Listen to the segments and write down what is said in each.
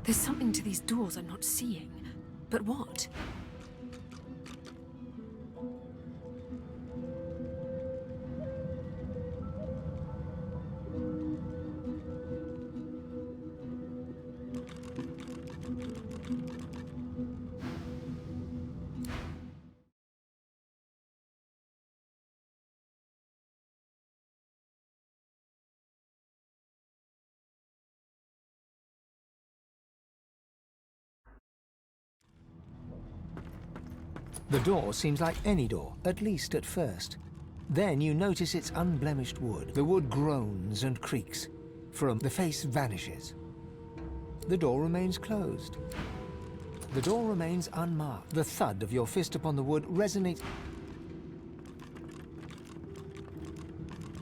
There's something to these doors I'm not seeing. But what? The door seems like any door, at least at first. Then you notice it's unblemished wood. The wood groans and creaks. The face vanishes. The door remains closed. The door remains unmarked. The thud of your fist upon the wood resonates.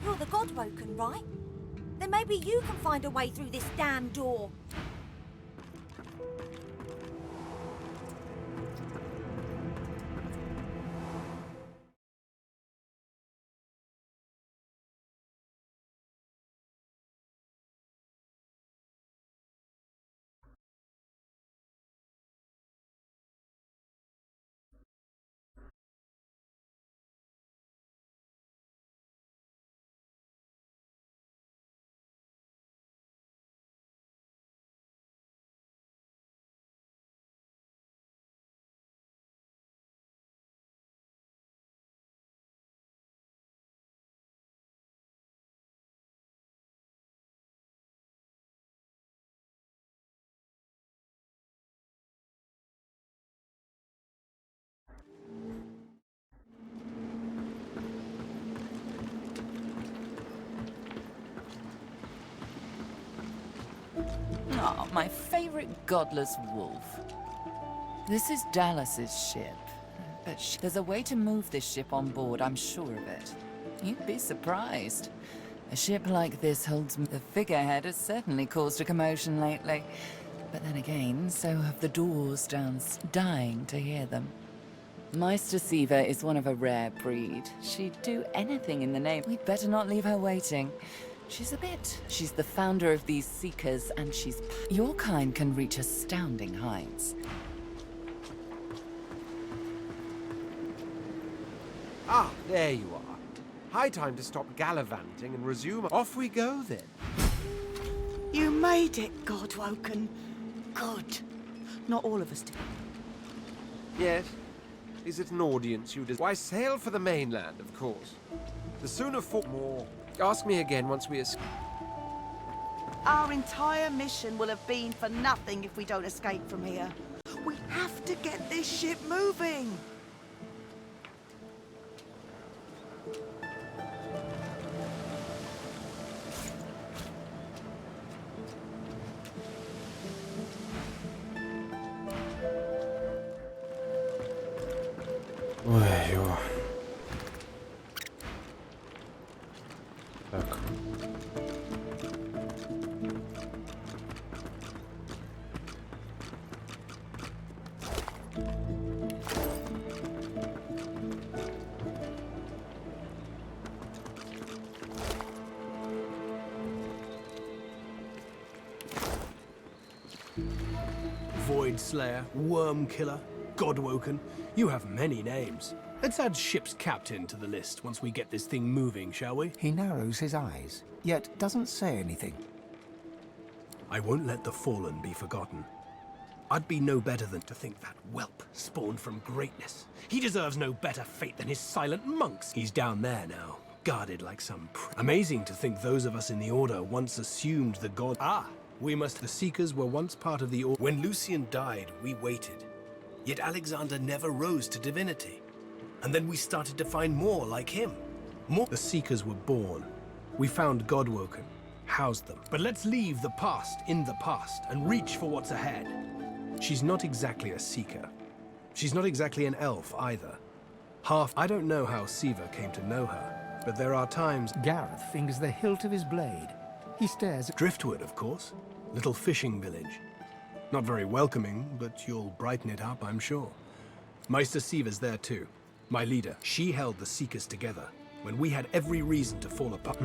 You're the Godwoken, right? Then maybe you can find a way through this damn door. Ah, my favorite godless wolf. This is Dallas's ship. But there's a way to move this ship on board, I'm sure of it. You'd be surprised. A ship like this holds... The figurehead has certainly caused a commotion lately. But then again, so have the doors dying to hear them. Meister Siva is one of a rare breed. She'd do anything in the name. We'd better not leave her waiting. She's the founder of these Seekers, and your kind can reach astounding heights. Ah, there you are. High time to stop gallivanting and resume. Off we go, then. You made it, Godwoken. Good. Not all of us did. Yes. Is it an audience you Why, sail for the mainland, of course. The sooner more. Ask me again once we escape. Our entire mission will have been for nothing if we don't escape from here. We have to get this ship moving. Ой-ё. Так. Void Slayer, Worm Killer, Godwoken. You have many names. Let's add ship's captain to the list once we get this thing moving, shall we? He narrows his eyes, yet doesn't say anything. I won't let the fallen be forgotten. I'd be no better than to think that whelp spawned from greatness. He deserves no better fate than his silent monks. He's down there now, guarded like some Amazing to think those of us in the Order once assumed the god... The Seekers were once part of the Order. When Lucian died, we waited. Yet Alexander never rose to divinity. And then we started to find more like him. The Seekers were born. We found Godwoken, housed them. But let's leave the past in the past and reach for what's ahead. She's not exactly a Seeker. She's not exactly an elf either. I don't know how Siva came to know her, but there are times... Gareth fingers the hilt of his blade. He stares at... Driftwood, of course. Little fishing village. Not very welcoming, but you'll brighten it up, I'm sure. Meister Siva's there too. My leader. She held the Seekers together when we had every reason to fall apart.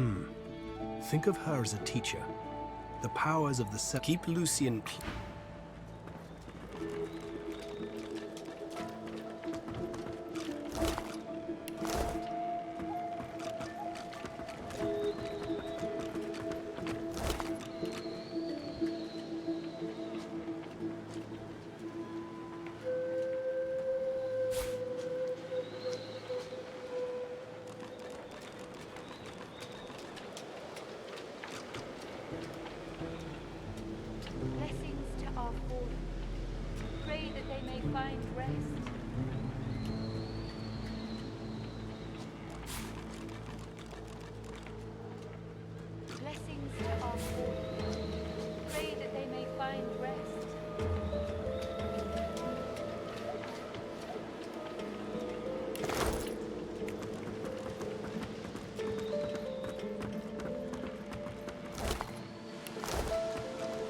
Think of her as a teacher. The powers of the Keep Lucian... may find rest. Blessings to our Lord. Pray that they may find rest.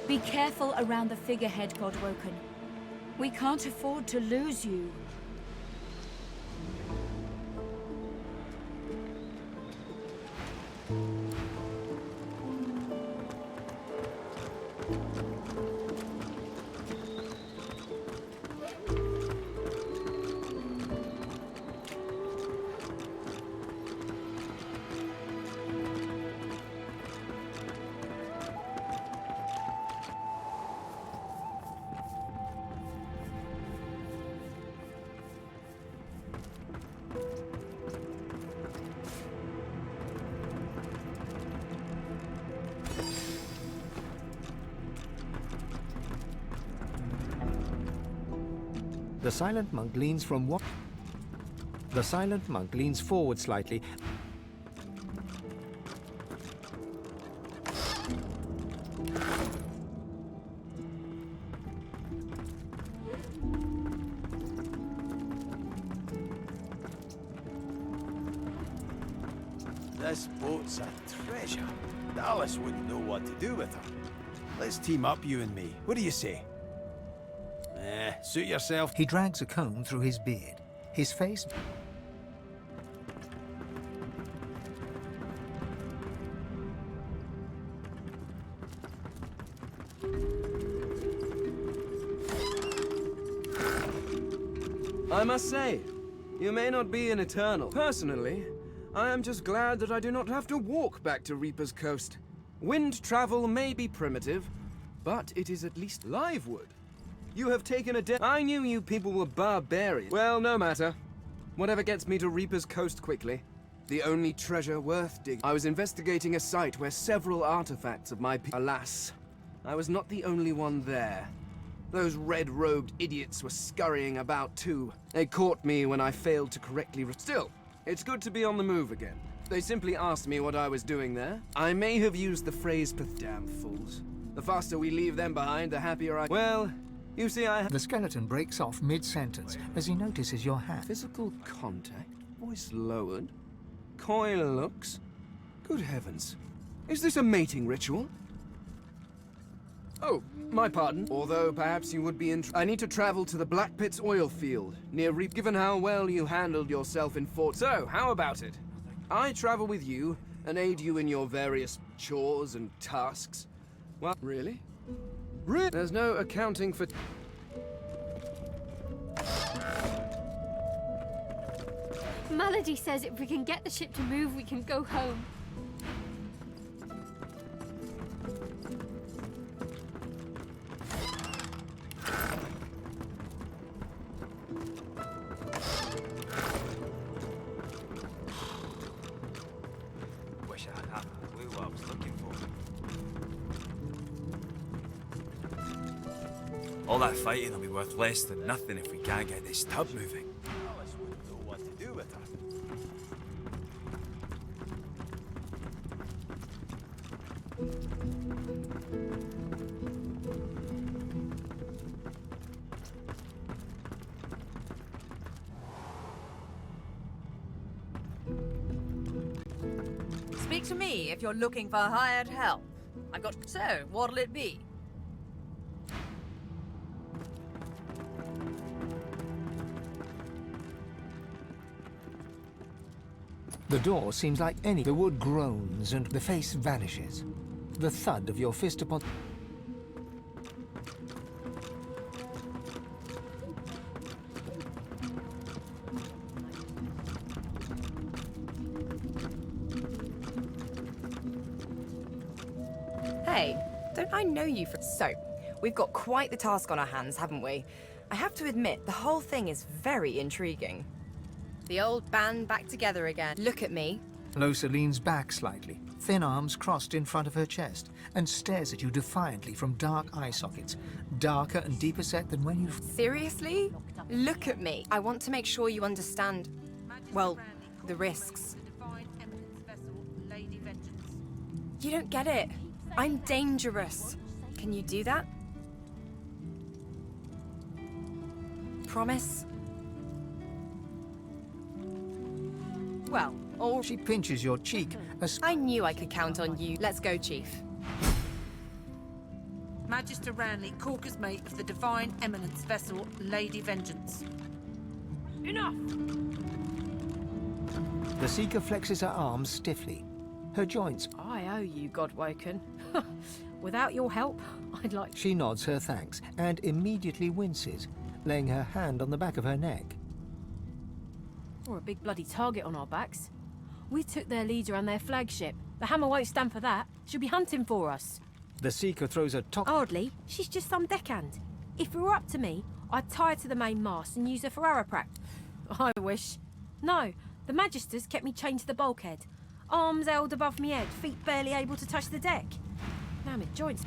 Be careful around the figurehead, Godwoken. We can't afford to lose you. The silent monk leans from what? The silent monk leans forward slightly. This boat's a treasure. Dallas wouldn't know what to do with her. Let's team up, you and me. What do you say? Suit yourself. He drags a comb through his beard. His face... I must say, you may not be an eternal. Personally, I am just glad that I do not have to walk back to Reaper's Coast. Wind travel may be primitive, but it is at least live wood. You have taken a I knew you people were barbarians. Well, no matter. Whatever gets me to Reaper's Coast quickly. The only treasure worth digging. I was investigating a site where several artifacts of my Alas, I was not the only one there. Those red-robed idiots were scurrying about too. They caught me when I failed to correctly Still, it's good to be on the move again. They simply asked me what I was doing there. I may have used the phrase damn fools. The faster we leave them behind, the happier I... Well... You see, The skeleton breaks off mid-sentence as he notices your hat. Physical contact, voice lowered, coy looks. Good heavens. Is this a mating ritual? Oh, my pardon. Although perhaps you would be I need to travel to the Black Pit's oil field, near Reap, given how well you handled yourself in Fort. So, how about it? I travel with you and aid you in your various chores and tasks. Well, really? There's no accounting for... Melody says if we can get the ship to move, we can go home. Wish I had half a clue what I was looking for. All that fighting will be worth less than nothing if we can't get this tub moving. Alice wouldn't know what to do with her. Speak to me if you're looking for hired help. I've got... So, what'll it be? The door seems like any. The wood groans and the face vanishes. The thud of your fist upon... Hey, don't I know you for... So, we've got quite the task on our hands, haven't we? I have to admit, the whole thing is very intriguing. The old band back together again. Look at me. Losa leans back slightly, thin arms crossed in front of her chest, and stares at you defiantly from dark eye sockets, darker and deeper set than when you... Seriously? Look at me. I want to make sure you understand, well, the risks. You don't get it. I'm dangerous. Can you do that? Promise? Well, or... She pinches your cheek. I knew I could count on you. Let's go, Chief. Magister Ranley, Corker's mate of the Divine Eminence vessel, Lady Vengeance. Enough! The Seeker flexes her arms stiffly. Her joints... I owe you, Godwoken. Without your help, I'd like... She nods her thanks and immediately winces, laying her hand on the back of her neck. We're a big bloody target on our backs. We took their leader and their flagship. The Hammer won't stand for that. She'll be hunting for us. The Seeker throws a top... Hardly. She's just some deckhand. If it were up to me, I'd tie her to the main mast and use her for arrow practice. I wish. No, the Magisters kept me chained to the bulkhead. Arms held above me head, feet barely able to touch the deck. Now my joints...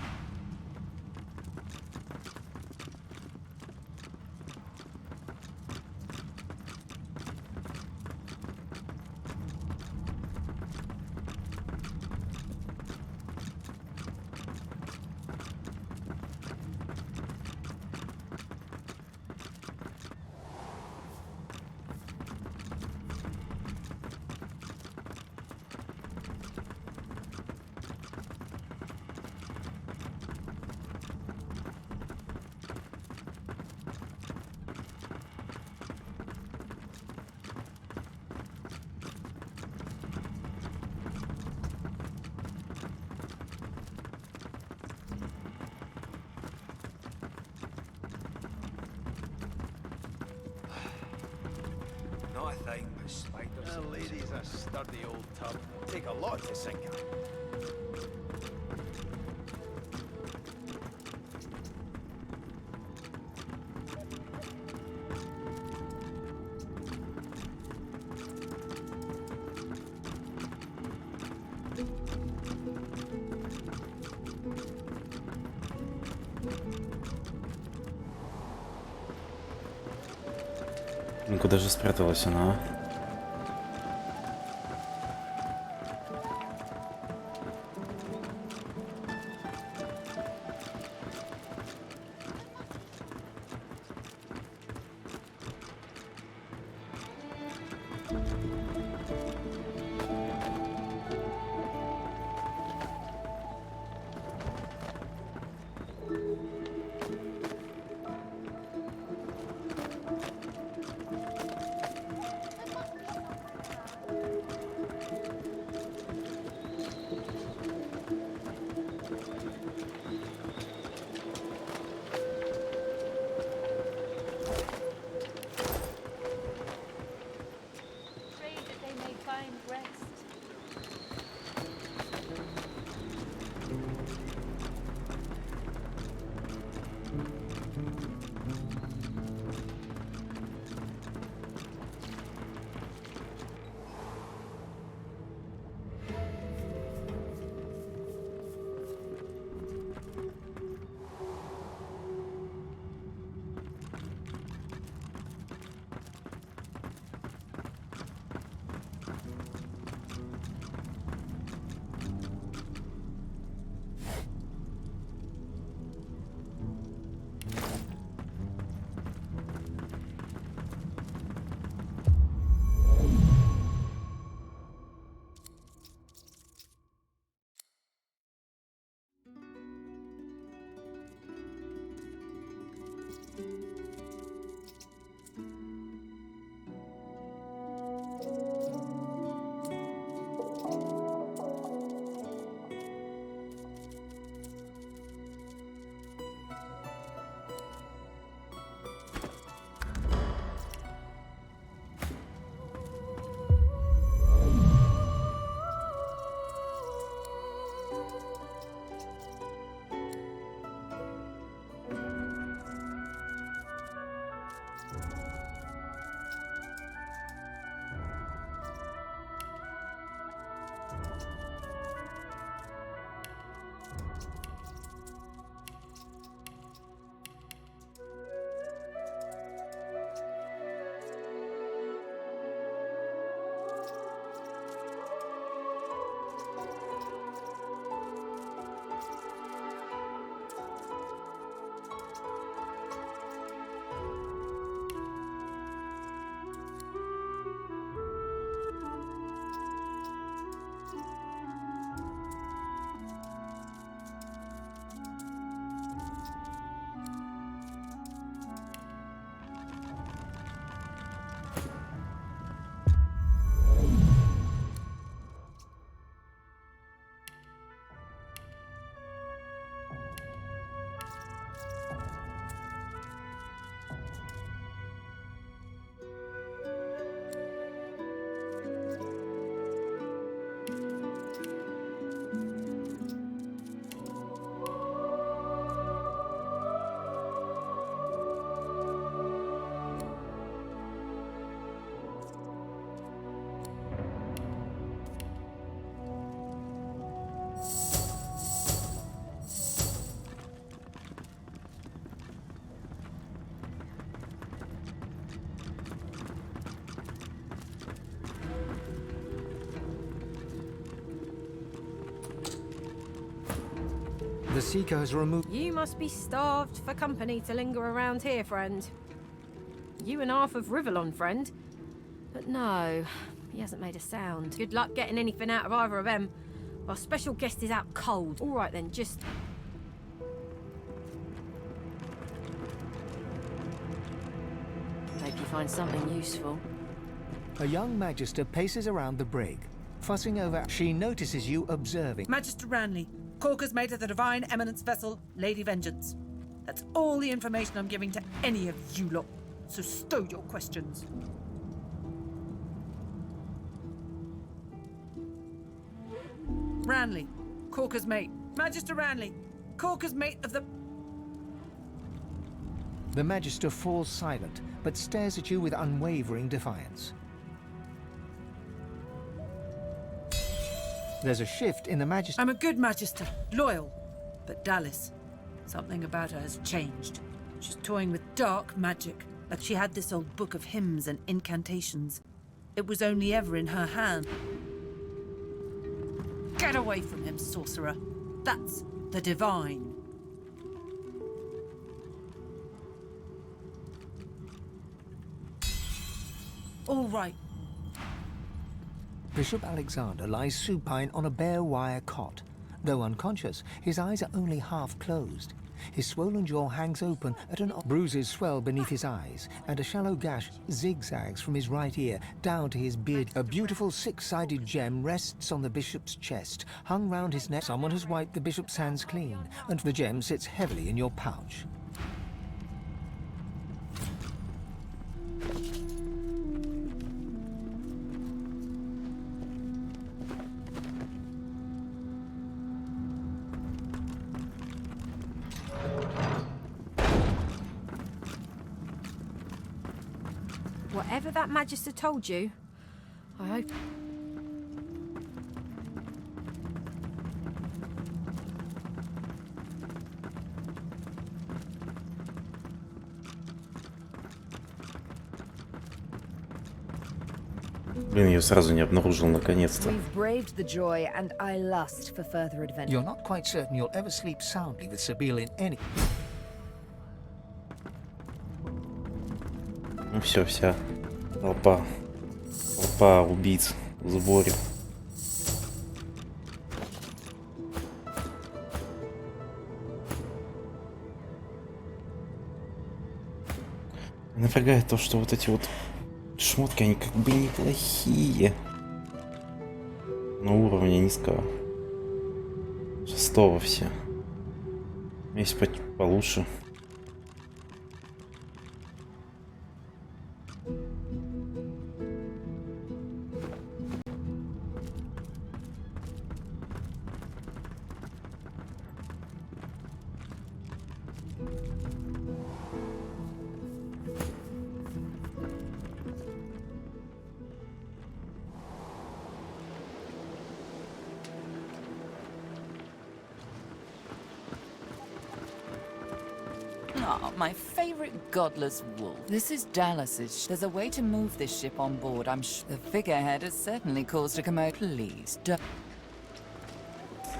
Well, lady's a sturdy old tub. Take a lot to sink her. Ну куда же спряталась она? Seeker has removed... You must be starved for company to linger around here, friend. You and half of Rivellon, friend. But no, he hasn't made a sound. Good luck getting anything out of either of them. Our special guest is out cold. All right then, just... Hope you find something useful. A young Magister paces around the brig, fussing over... She notices you observing. Magister Ranley, Corker's mate of the Divine Eminence vessel, Lady Vengeance. That's all the information I'm giving to any of you lot. So stow your questions. Ranley, Corker's mate. Magister Ranley, Corker's mate of the... The Magister falls silent, but stares at you with unwavering defiance. There's a shift in the Magister... I'm a good Magister, loyal. But Dallas, something about her has changed. She's toying with dark magic, like she had this old book of hymns and incantations. It was only ever in her hand. Get away from him, sorcerer. That's the Divine. All right. Bishop Alexander lies supine on a bare wire cot. Though unconscious, his eyes are only half closed. His swollen jaw hangs open at an... Bruises swell beneath his eyes, and a shallow gash zigzags from his right ear down to his beard. A beautiful six-sided gem rests on the bishop's chest, hung round his neck. Someone has wiped the bishop's hands clean, and the gem sits heavily in your pouch. Whatever that Magister told you, I hope... Блин, ее сразу не обнаружил наконец-то. We've braved the joy, and I lust for further adventure. You're not quite certain you'll ever sleep soundly with Sabine in any... Ну все, вся толпа убийц в сборе. Напрягает то, что вот эти вот шмотки, они как бы неплохие. На уровне низкого. 6-го все. Есть получше. Ah, my favorite godless wolf. This is Dallas's. There's a way to move this ship on board. I'm sure the figurehead has certainly caused a commotion. Please don't.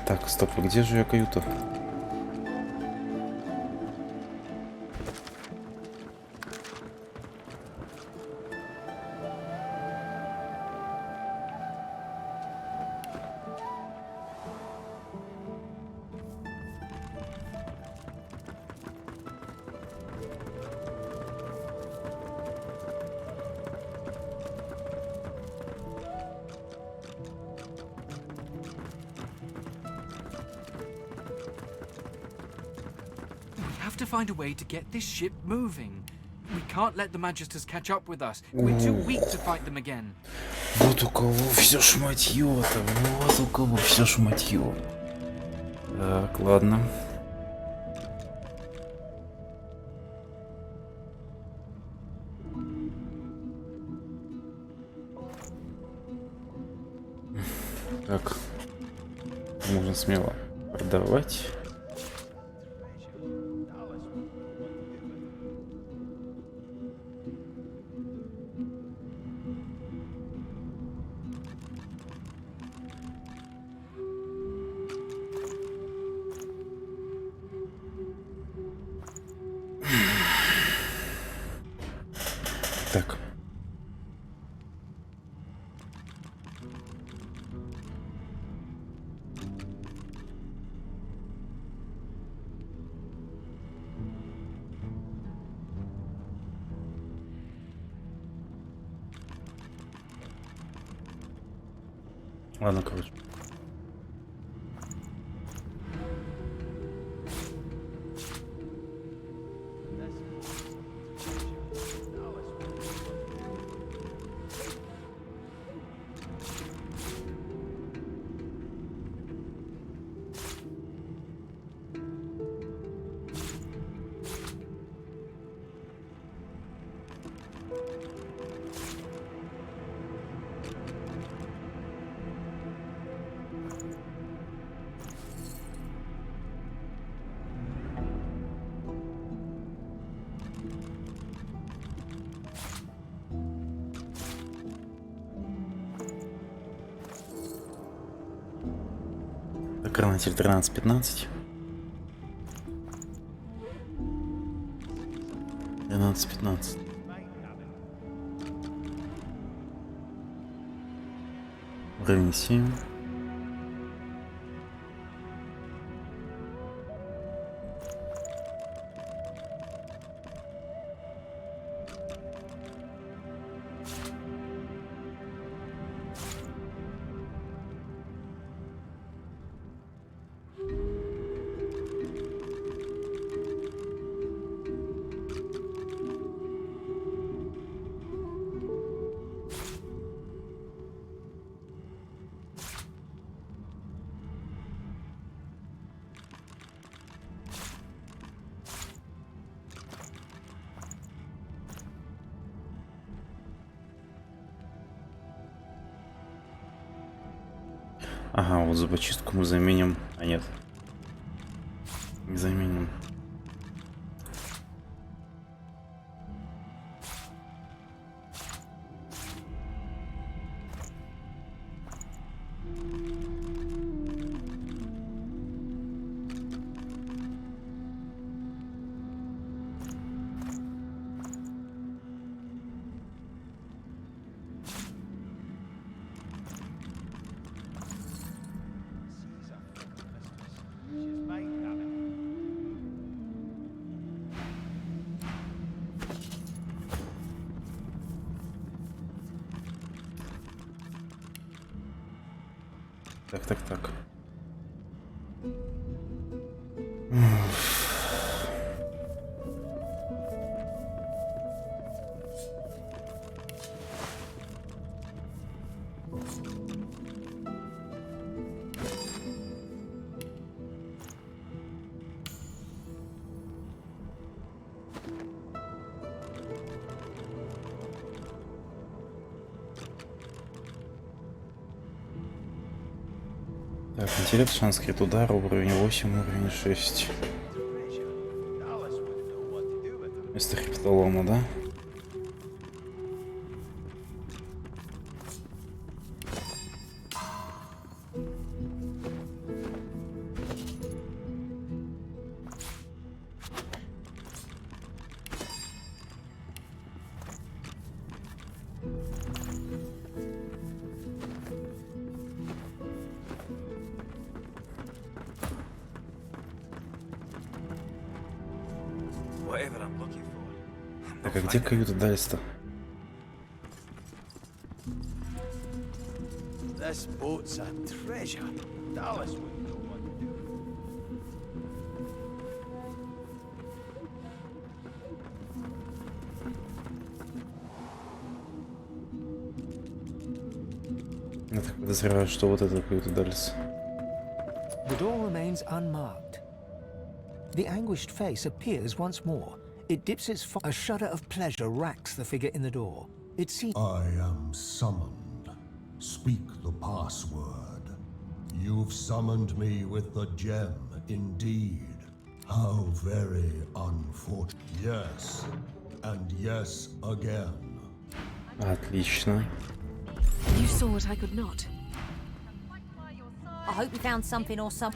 Так, стоп, а где же ее каюта? We have to find a way to get this ship moving. We can't let the Magisters catch up with us. We're too weak to fight them again. Вот у кого все шматье-то, вот у кого все шматье. Так, ладно. Так, можно смело продавать. Так. Ладно, короче. Хранитель 13-15. 12-15. Уровень 7. Ага, вот зубочистку мы заменим. А нет. Не заменим. Так. Так, интеллект, шанс крит удар, уровень 8, уровень 6. Вместо хребтолома, да? Так, а где каюта Дальста? This boat's a treasure. Dallas wouldn't know what to do. Я так подозреваю, что вот это каюта Дальста. The door remains unmarked. The anguished face appears once more. It dips its a shudder of pleasure racks the figure in the door. It seems... I am summoned. Speak the password. You've summoned me with the gem, indeed. How very unfortunate. Yes, and yes again. Отлично. You saw what I could not. I hope you found something or some.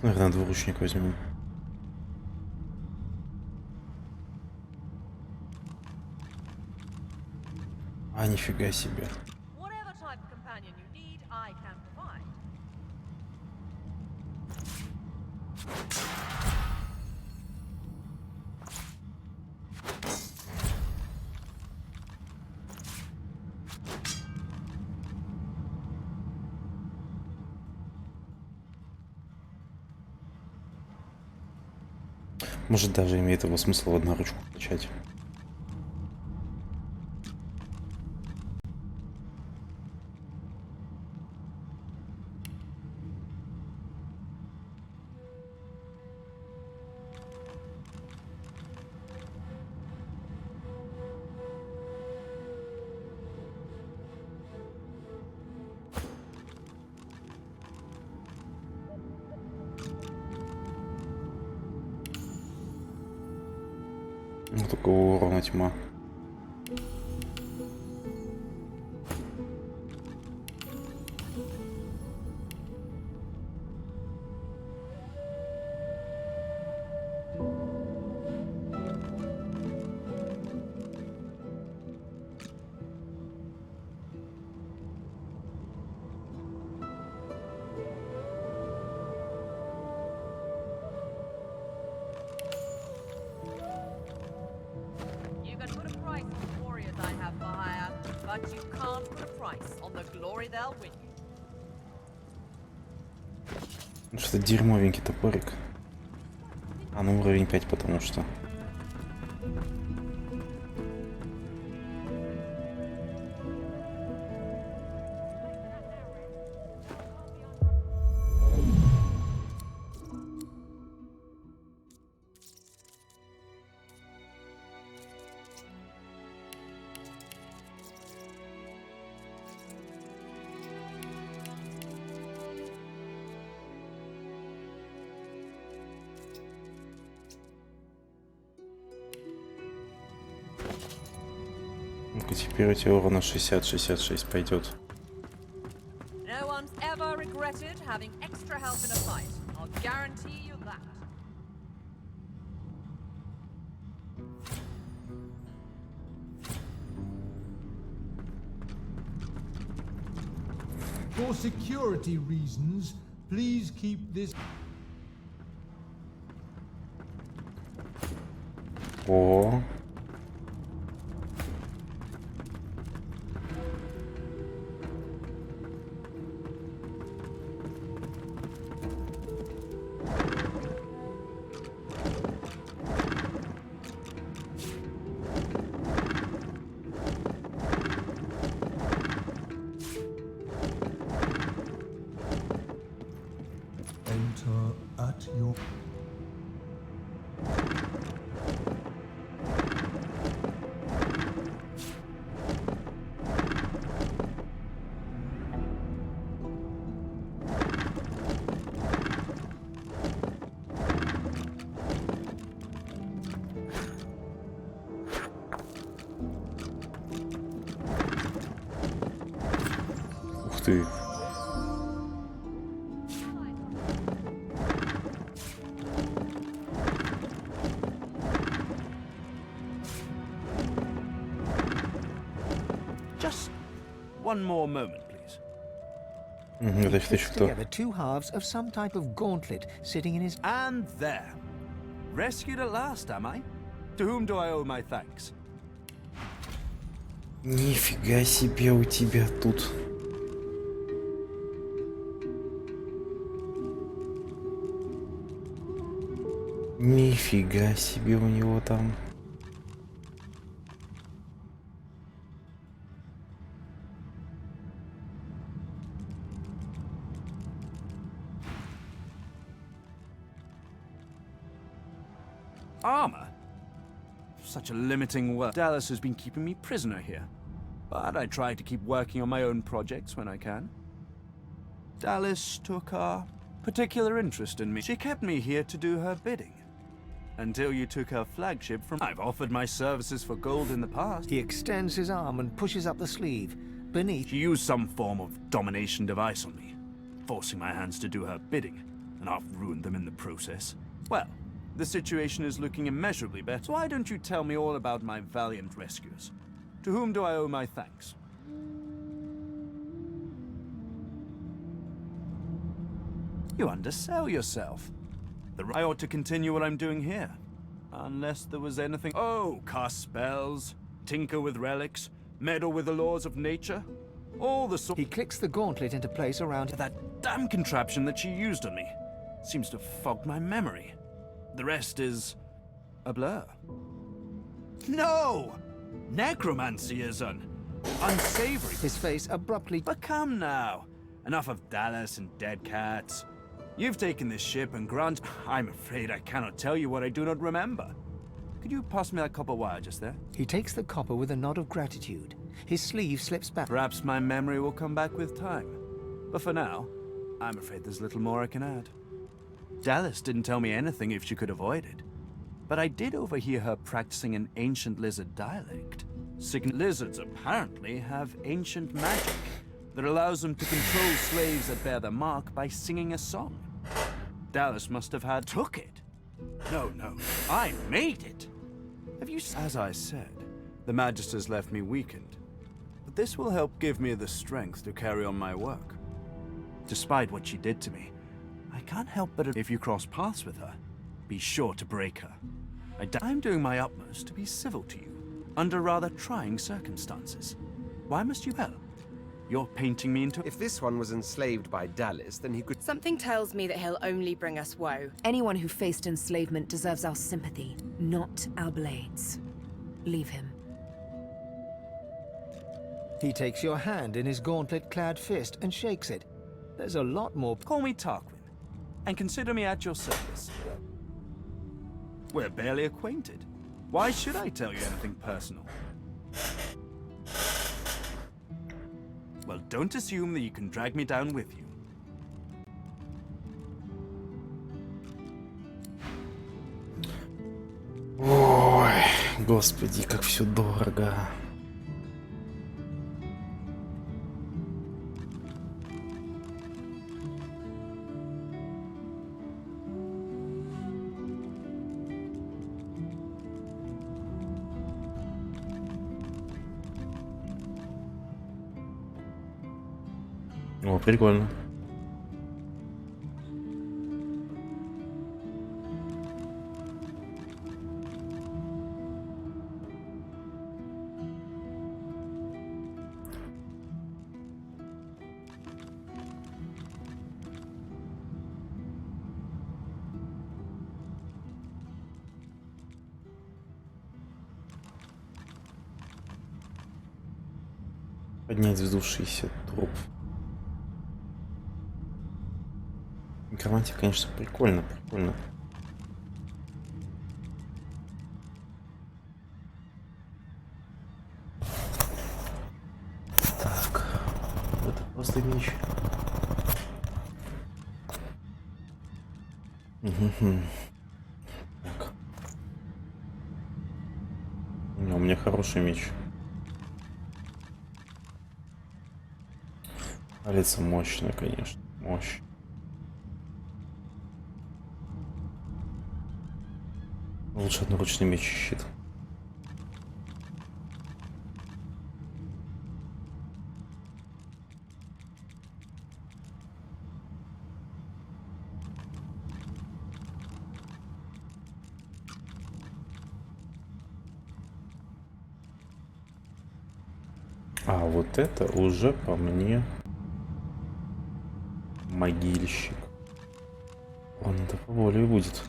Наверное, двуручник возьмем. А, нифига себе. Может, даже имеет его смысл в одноручку качать. Ну, такого урона тьма. Ну что, дерьмовенький топорик. А, ну уровень 5, потому что. Ну-ка, теперь у тебя урона 60-66 пойдет. No one's ever regretted having extra help in a fight. I'll guarantee you that. For security reasons, please keep this. О. Enter at your. Ух ты. Just one more moment, please. Это Puts together two halves of some type of gauntlet sitting in his. And there. Rescued at last, am I? To whom do I owe my thanks? Нифига себе у тебя тут. Нифига себе у него там. Armor? Such a limiting word. Dallas has been keeping me prisoner here. But I try to keep working on my own projects when I can. Dallas took a particular interest in me. She kept me here to do her bidding. Until you took her flagship from... I've offered my services for gold in the past. He extends his arm and pushes up the sleeve. Beneath... She used some form of domination device on me, forcing my hands to do her bidding. and I've ruined them in the process. Well, the situation is looking immeasurably better. So why don't you tell me all about my valiant rescuers? To whom do I owe my thanks? You undersell yourself. I ought to continue what I'm doing here. Unless there was anything... Oh, cast spells, tinker with relics, meddle with the laws of nature. All the sort... He clicks the gauntlet into place around... That damn contraption that she used on me seems to have fogged my memory. The rest is... a blur. No! Necromancy is unsavory. His face abruptly... But come now. Enough of Dallas and dead cats. You've taken this ship and I'm afraid I cannot tell you what I do not remember. Could you pass me that copper wire just there? He takes the copper with a nod of gratitude. His sleeve slips back. Perhaps my memory will come back with time. But for now, I'm afraid there's little more I can add. Dallas didn't tell me anything if she could avoid it. But I did overhear her practicing an ancient lizard dialect. Lizards apparently have ancient magic that allows them to control slaves that bear their mark by singing a song. Dallas must have took it. No, I made it. Have you... As I said, the Magisters left me weakened. But this will help give me the strength to carry on my work. Despite what she did to me, I can't help but... If you cross paths with her, be sure to break her. I'm doing my utmost to be civil to you, under rather trying circumstances. Why must you... Well, you're painting me into... If this one was enslaved by Dallas, then he could... Something tells me that he'll only bring us woe. Anyone who faced enslavement deserves our sympathy, not our blades. Leave him. He takes your hand in his gauntlet-clad fist and shakes it. There's a lot more... Call me Tarquin, and consider me at your service. We're barely acquainted. Why should I tell you anything personal? Well, don't assume that you can drag me down with you. Ой, господи, как все дорого. О, прикольно. Поднять вздувшийся труп. Некромантия, конечно, прикольно. Так, это просто меч. Так. У меня хороший меч. Палец мощный, конечно. Мощь. Лучше одноручный меч и щит. А вот это уже по мне могильщик. Он это поболее будет.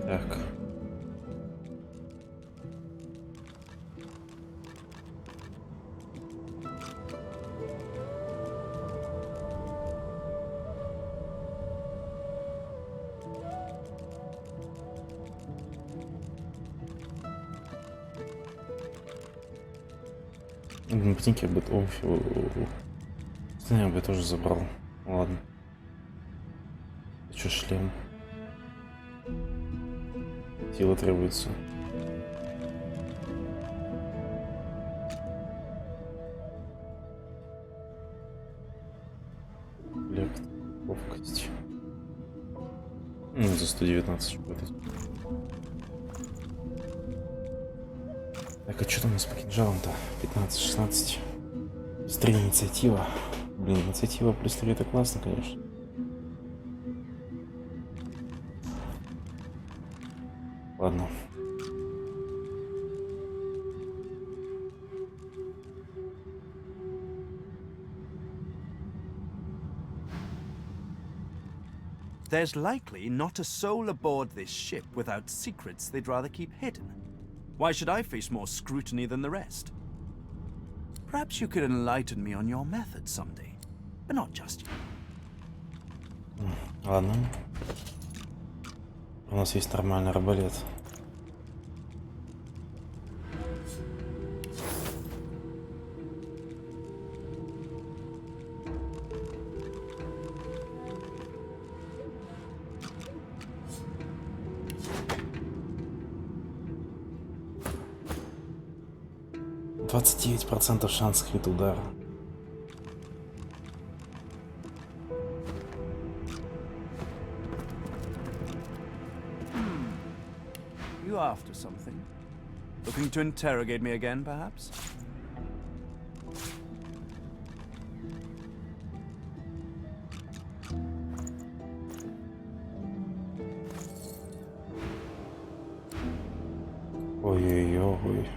Так. Ботинки бы... Я бы тоже забрал. Ладно. Че шлем? Сила требуется. Легкость, ловкость. За 119 что-то. Так, а что там у нас по кинжалам-то? 15-16. Плюс 3 инициатива. Блин, инициатива плюс 3 это классно, конечно. Ладно. There's likely not a soul aboard this ship without secrets they'd rather keep hidden. Why should I face more scrutiny than the rest? Perhaps you could enlighten me on your methods someday, but not just yet. Ладно. У нас есть нормальный арбалет. %29 шанс скрыт удар. You after something? Looking to interrogate me again, perhaps? Ой-ой-ой.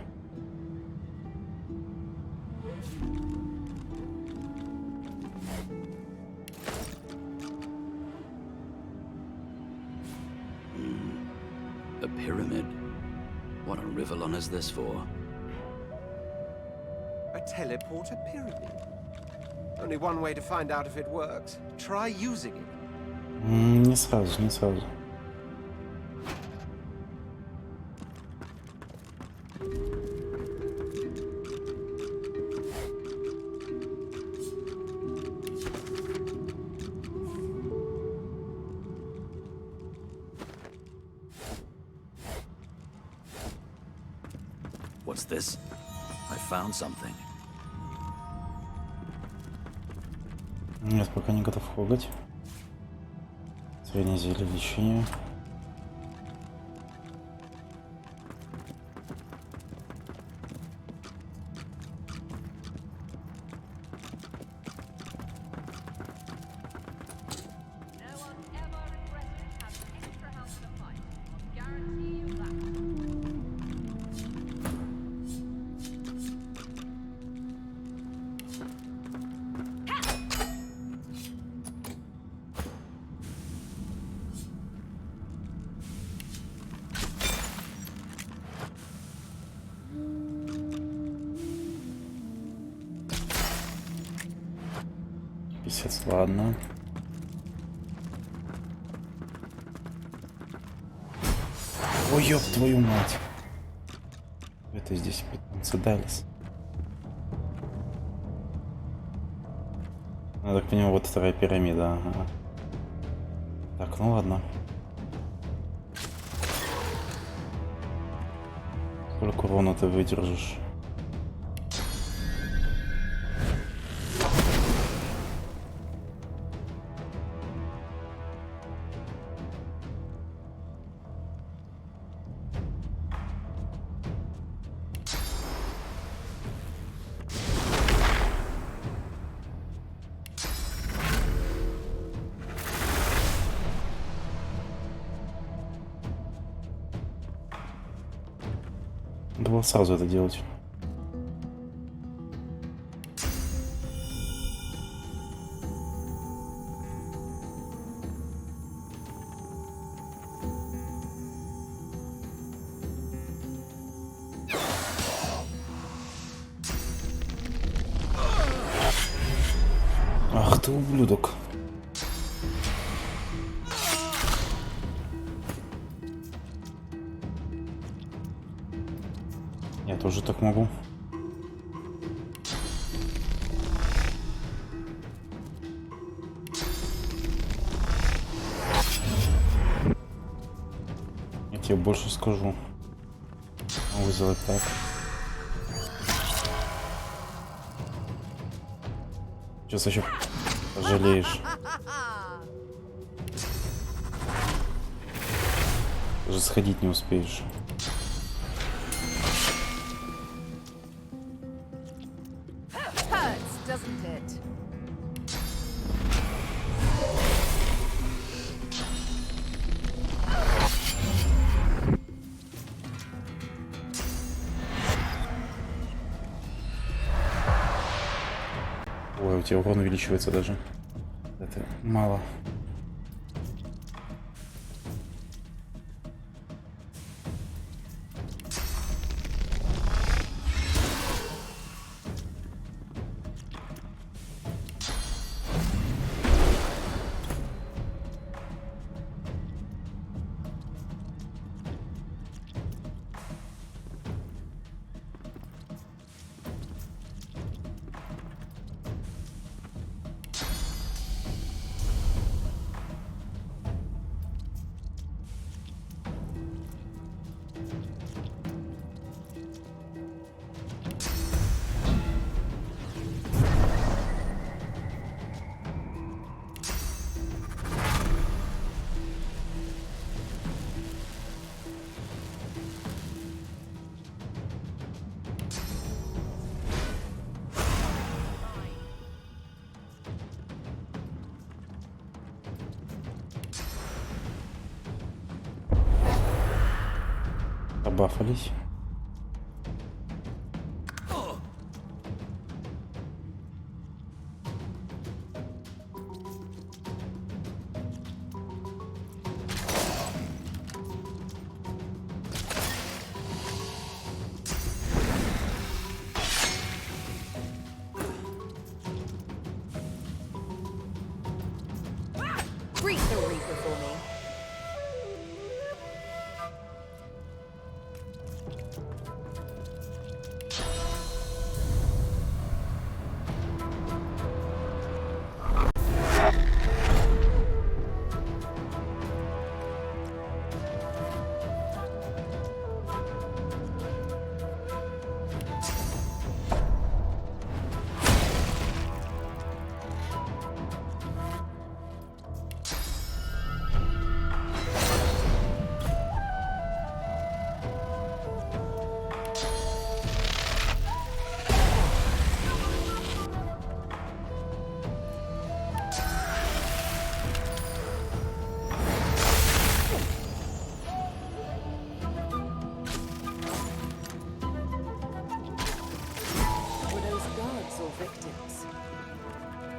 A pyramid. What a Rivellon is this for? A teleporter pyramid? Only one way to find out if it works. Try using it. Не сразу, не сразу. What's this? I found something. Нет, пока не готов хогать. Среднее зелье лечения. Ладно. Ой, ёб твою мать. Это здесь 15 Далис. Я так понимаю, вот вторая пирамида. Ага. Так, ну ладно. Сколько урона ты выдержишь? Было сразу это делать. Ах ты ублюдок. Я тоже так могу. больше скажу. Вызвать так. Сейчас еще пожалеешь. Даже сходить не успеешь. Hurts, doesn't it? Ой, у тебя урон увеличивается даже. Это мало. Обафались. Greet the Reaper for me.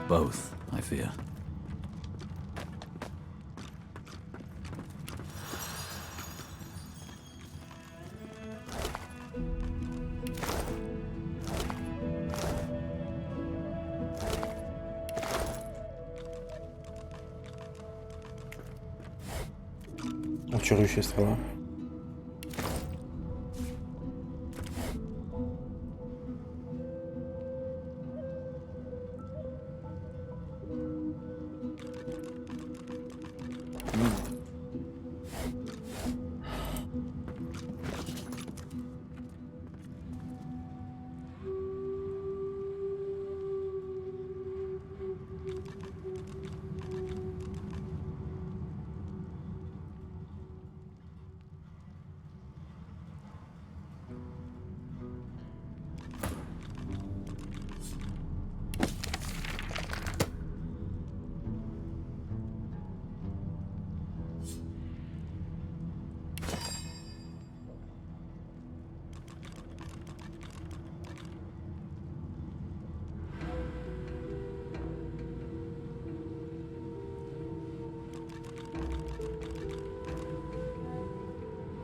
Both, I fear. Чарующая стрела.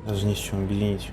Даже не с чем объединить.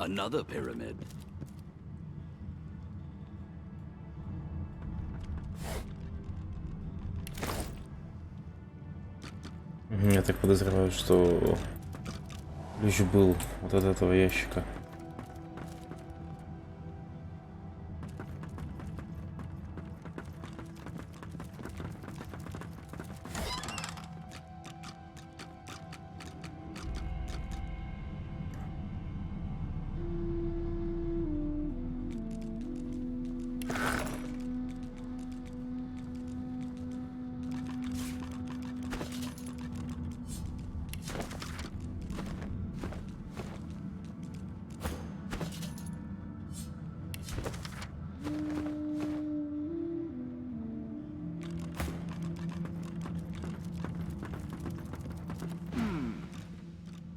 Another pyramid. Я так подозреваю, что ключ был вот от этого ящика.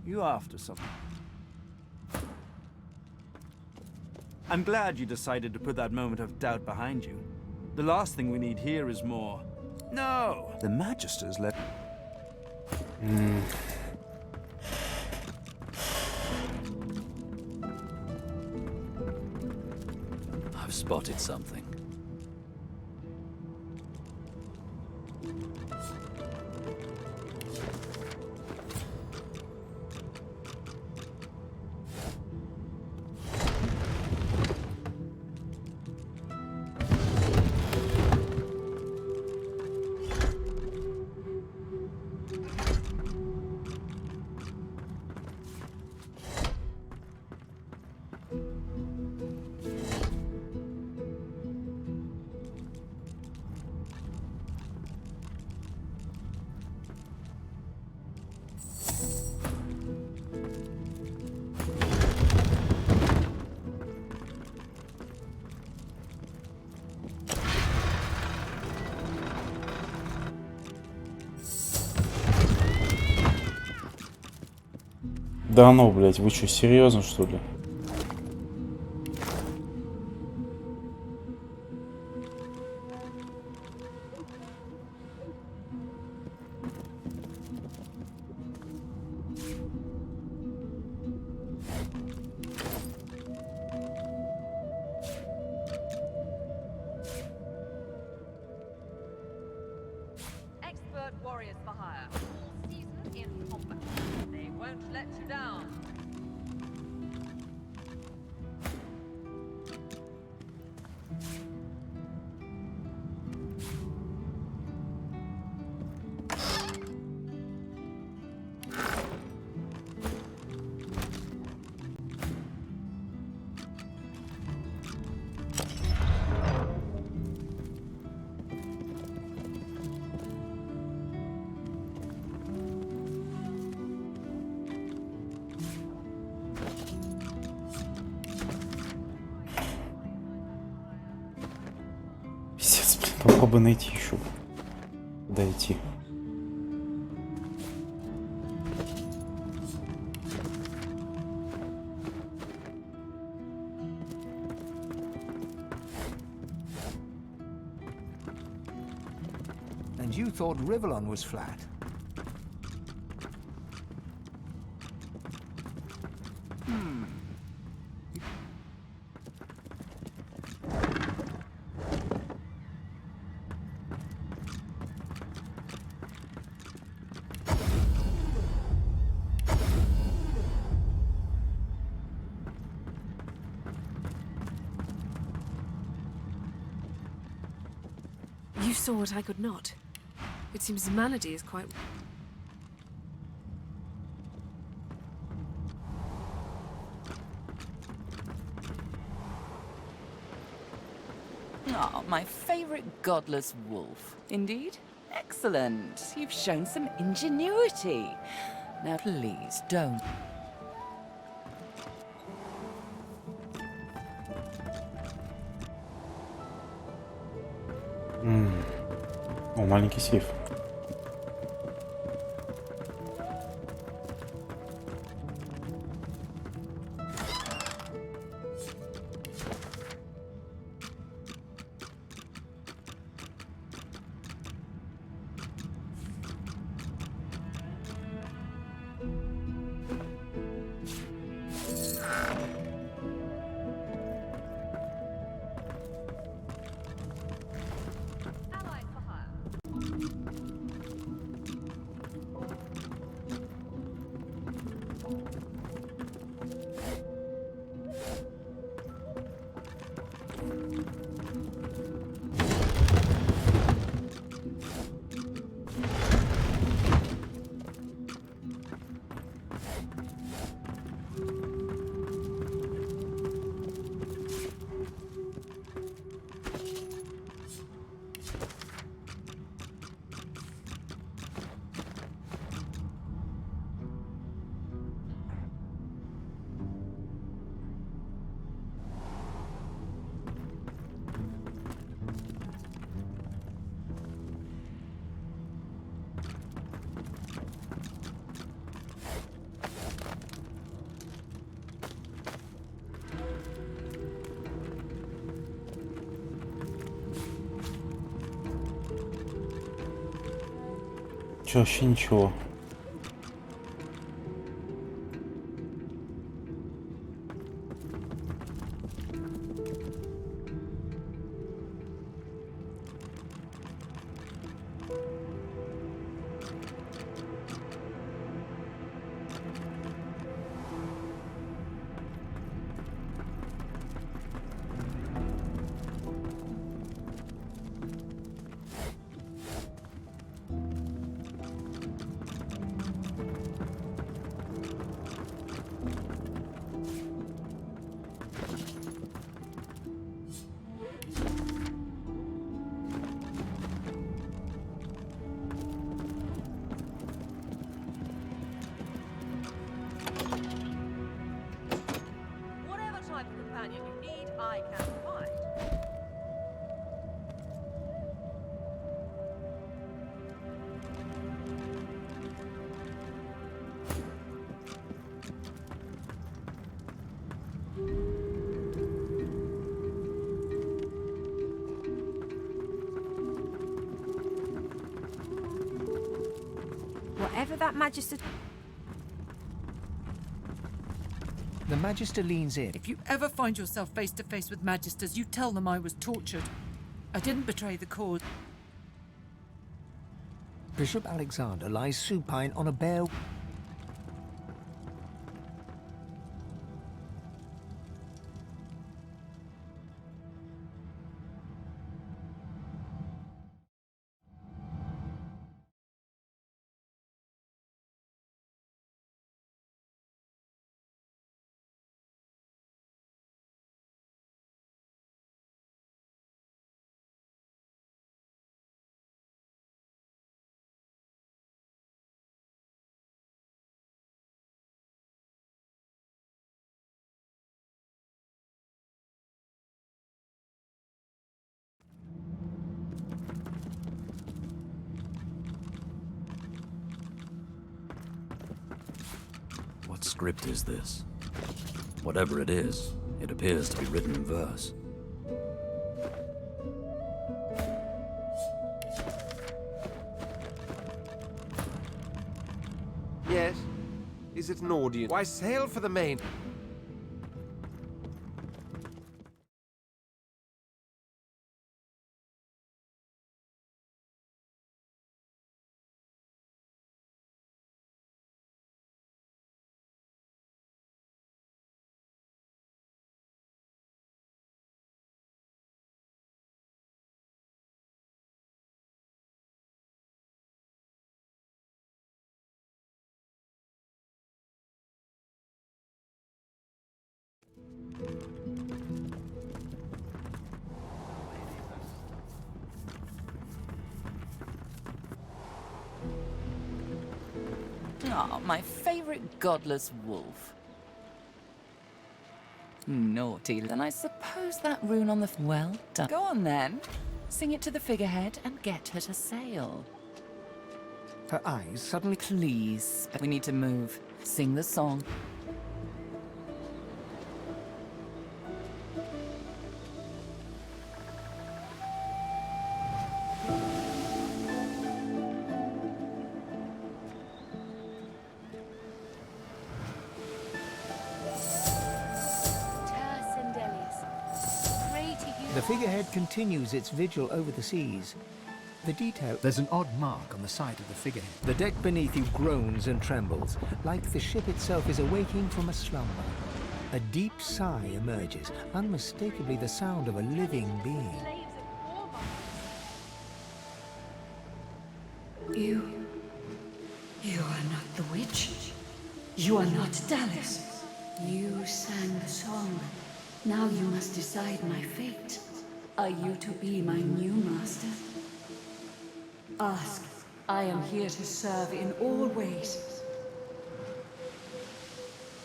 You after something? I'm glad you decided to put that moment of doubt behind you. The last thing we need here is more... No! The Magisters let... I've spotted something. Да ну, блядь, вы что, серьезно, что ли? Expert warriors for hire, all seasoned in combat. They won't let you down. Пиздец, блин, попробуй найти еще. Куда идти? And you thought Rivellon was flat? You saw what I could not. It seems Malady is quite... Ah, my favorite godless wolf. Indeed? Excellent. You've shown some ingenuity. Now please, don't. О, маленький сейф. Чё, вообще ничего. Whatever type of companion you need, I can provide. Whatever that Magister... The Magister leans in. If you ever find yourself face to face with Magisters, you tell them I was tortured. I didn't betray the cause. Bishop Alexander lies supine on a bare... What script is this? Whatever it is, it appears to be written in verse. Yes? Is it an audience? Why sail for the main... Ah, my favorite godless wolf. Naughty. Then I suppose that rune on the... Well done. Go on then. Sing it to the figurehead and get her to sail. Her eyes suddenly... Please. We need to move. Sing the song. The figurehead continues its vigil over the seas. The detail... There's an odd mark on the side of the figurehead. The deck beneath you groans and trembles, like the ship itself is awaking from a slumber. A deep sigh emerges, unmistakably the sound of a living being. You are not the witch. You are not Dallas. You sang the song. Now you must decide my fate. Are you to be my new master? Ask. I am here to serve in all ways.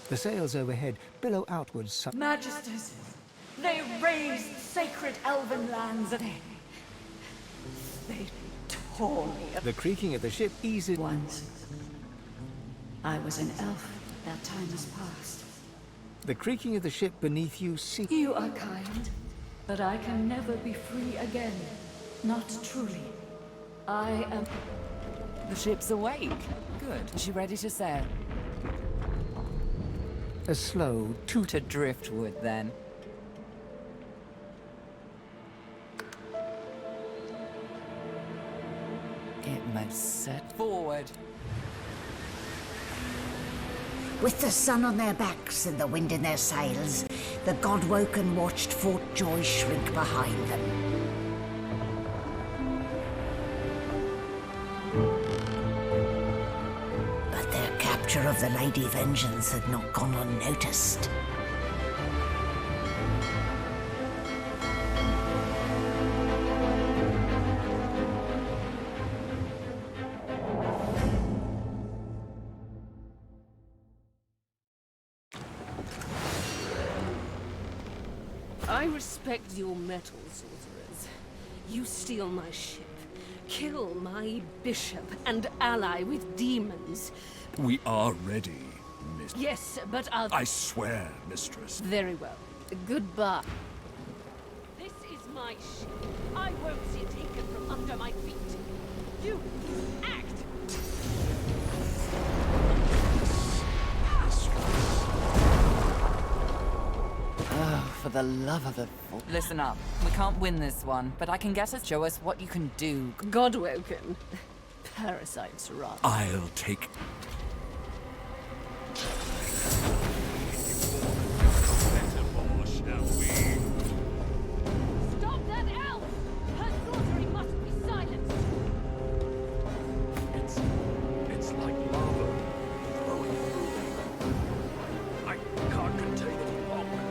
The sails overhead billow outwards. Magisters, they raised sacred elven lands. They tore me. The creaking of the ship eases. Once, I was an elf. That time has passed. The creaking of the ship beneath you sinks. You are kind, but I can never be free again. Not truly. I am... The ship's awake. Good. Is she ready to sail? A slow toot. To driftwood, then. It must set forward. With the sun on their backs and the wind in their sails, the Godwoken watched Fort Joy shrink behind them. But their capture of the Lady Vengeance had not gone unnoticed. I respect your mettle, sorcerers. You steal my ship, kill my bishop, and ally with demons. We are ready, miss. Yes, but I'll... I swear, mistress. Very well. Goodbye. This is my ship. I won't see it taken from under my feet. You act! Oh, for the love of the... Listen up. We can't win this one, but I can get us... Show us what you can do. Godwoken. Parasites run. I'll take... Stop that elf! Her sorcery must be silenced! It's like lava flowing through them. I can't contain it longer.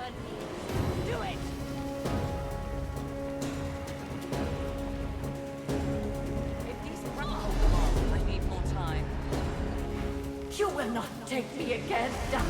her knees. Do it! If these rats come on, I need more time. You will not take me again, Dallas.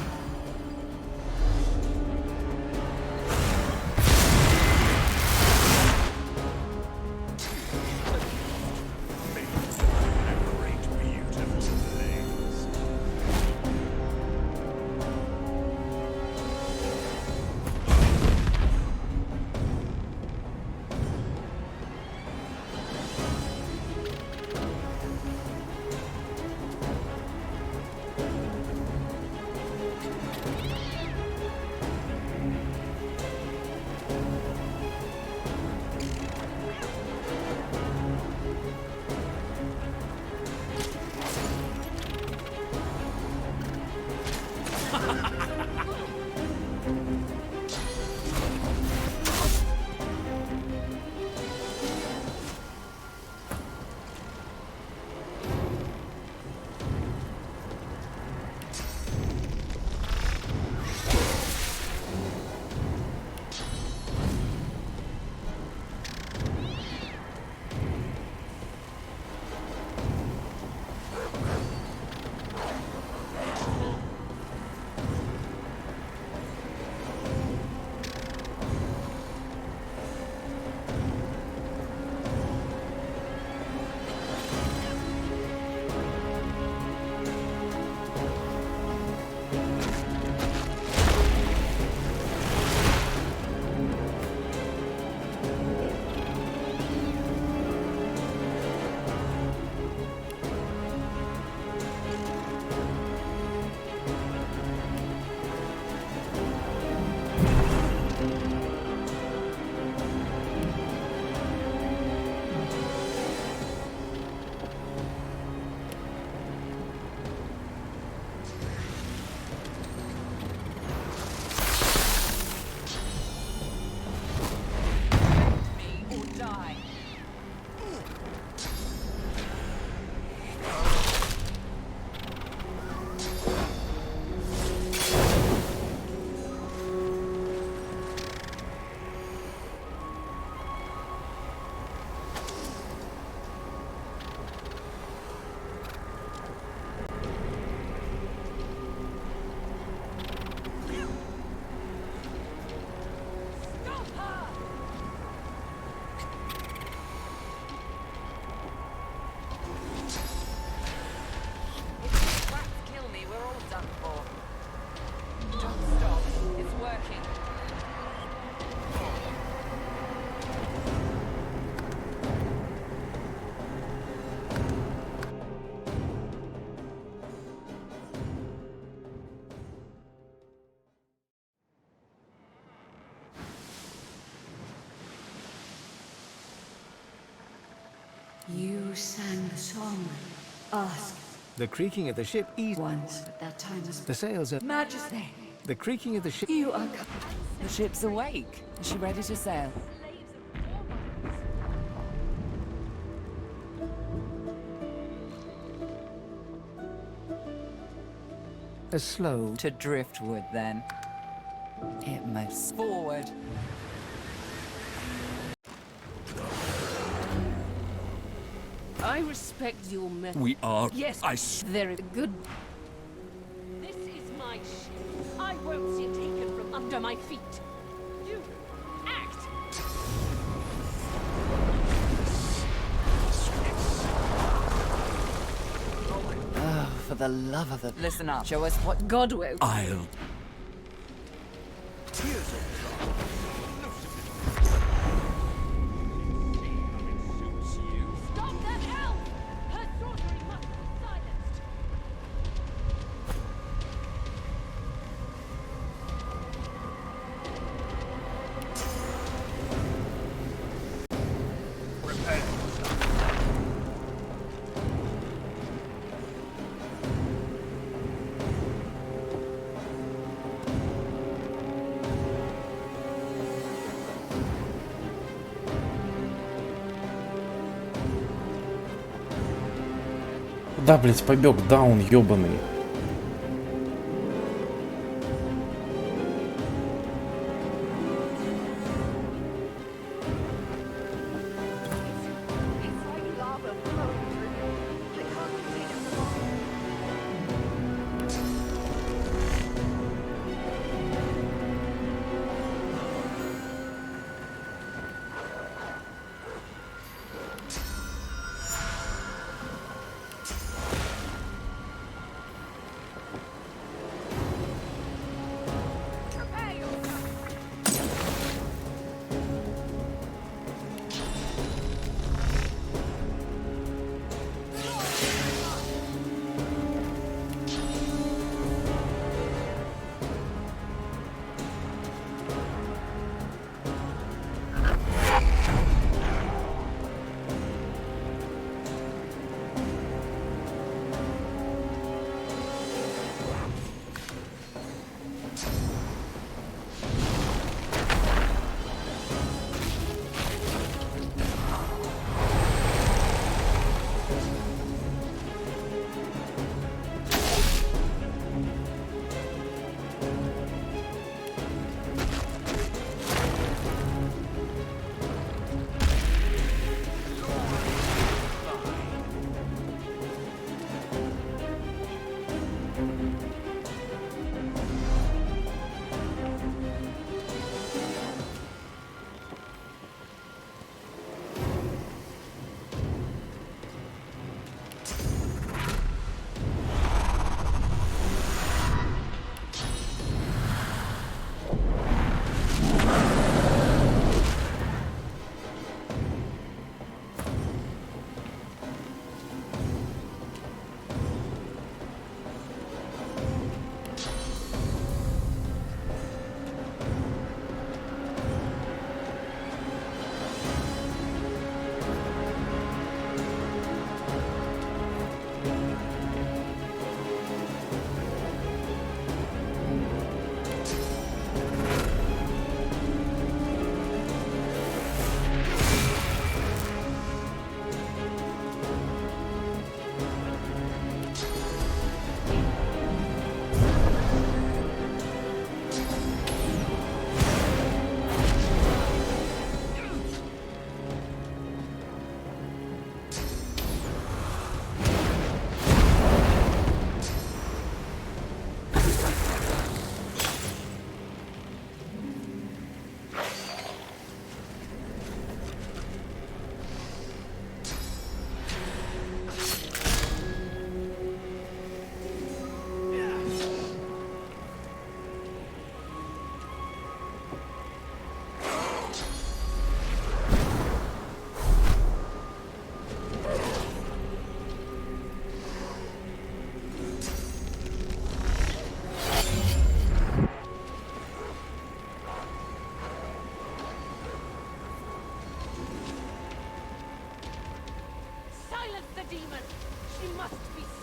You sang the song. Ask. The creaking of the ship eased. Once, but that time was... The sails are... Majesty! The creaking of the ship... You are... The ship's awake. Is she ready to sail? A slow... To driftwood, then. It moves forward. I respect your method. We are... Yes, very good. This is my ship. I won't see it taken from under my feet. You act! Oh, for the love of the... Listen up. Show us what... God will. I'll... Stop that elf! Her sorcery must be silenced. Куда, блядь, побег даун, ёбаный?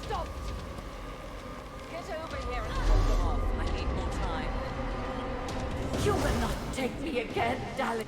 Stop! Get over here and hold them off. I need more time. You will not take me again, Dallas.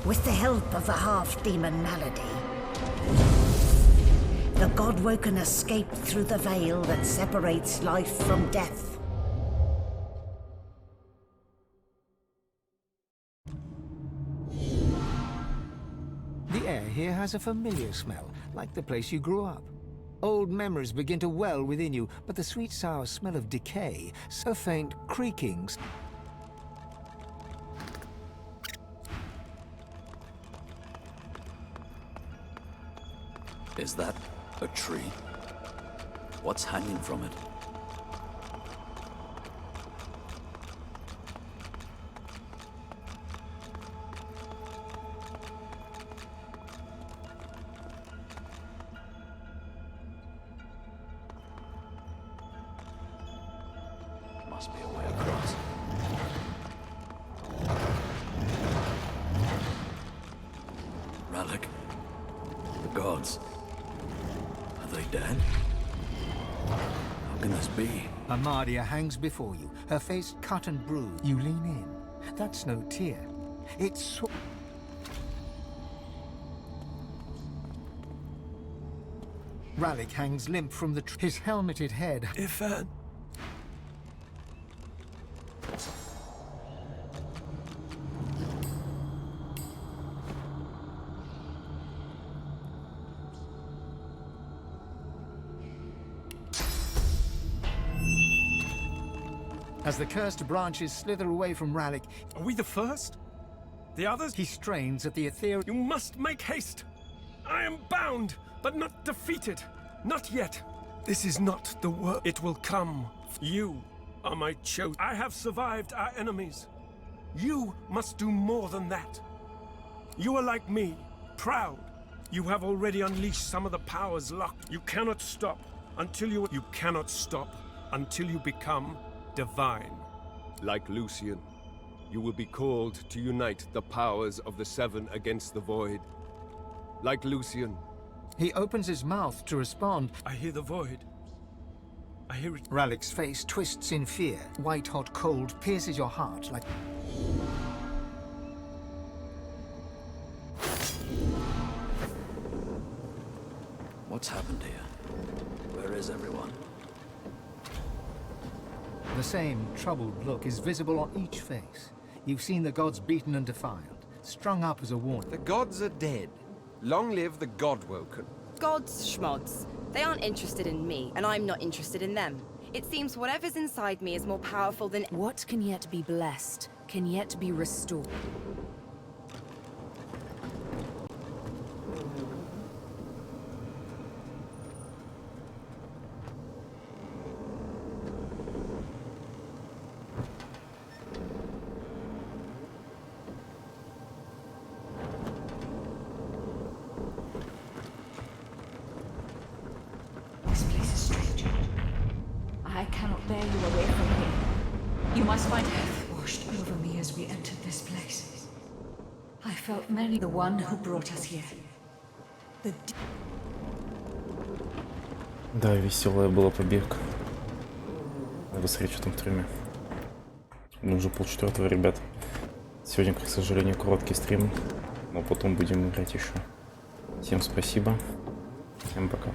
With the help of the half-demon malady, the Godwoken escaped through the veil that separates life from death. The air here has a familiar smell, like the place you grew up. Old memories begin to well within you, but the sweet sour smell of decay, so faint creakings. Is that a tree? What's hanging from it? Must be a way across. Relic. The gods. Are they dead? How can this be? Amadia hangs before you, her face cut and bruised. You lean in. That's no tear. It's... Ralik hangs limp from the his helmeted head. As the cursed branches slither away from Ralik, are we the first? The others? He strains at the ethereal... You must make haste! I am bound, but not defeated. Not yet. This is not the world. It will come. You are my chosen. I have survived our enemies. You must do more than that. You are like me, proud. You have already unleashed some of the powers locked. You cannot stop until you... You cannot stop until you become divine. Like Lucian, you will be called to unite the powers of the Seven against the Void. Like Lucian. He opens his mouth to respond. I hear the Void. I hear it. Ralik's face twists in fear. White-hot cold pierces your heart like... What's happened here? Where is everyone? The same troubled look is visible on each face. You've seen the gods beaten and defiled, strung up as a warning. The gods are dead. Long live the Godwoken. Gods, schmods. They aren't interested in me, and I'm not interested in them. It seems whatever's inside me is more powerful than... What can yet be blessed, can yet be restored. I cannot bear you away from here. You must find death washed over me as we entered this place. I felt many the one who brought us here. Да, веселая была побег. Надо посмотреть, что там в трюме. Ну, уже полчетвертого, ребят. Сегодня, к сожалению, короткий стрим, но потом будем играть еще. Всем спасибо. Всем пока.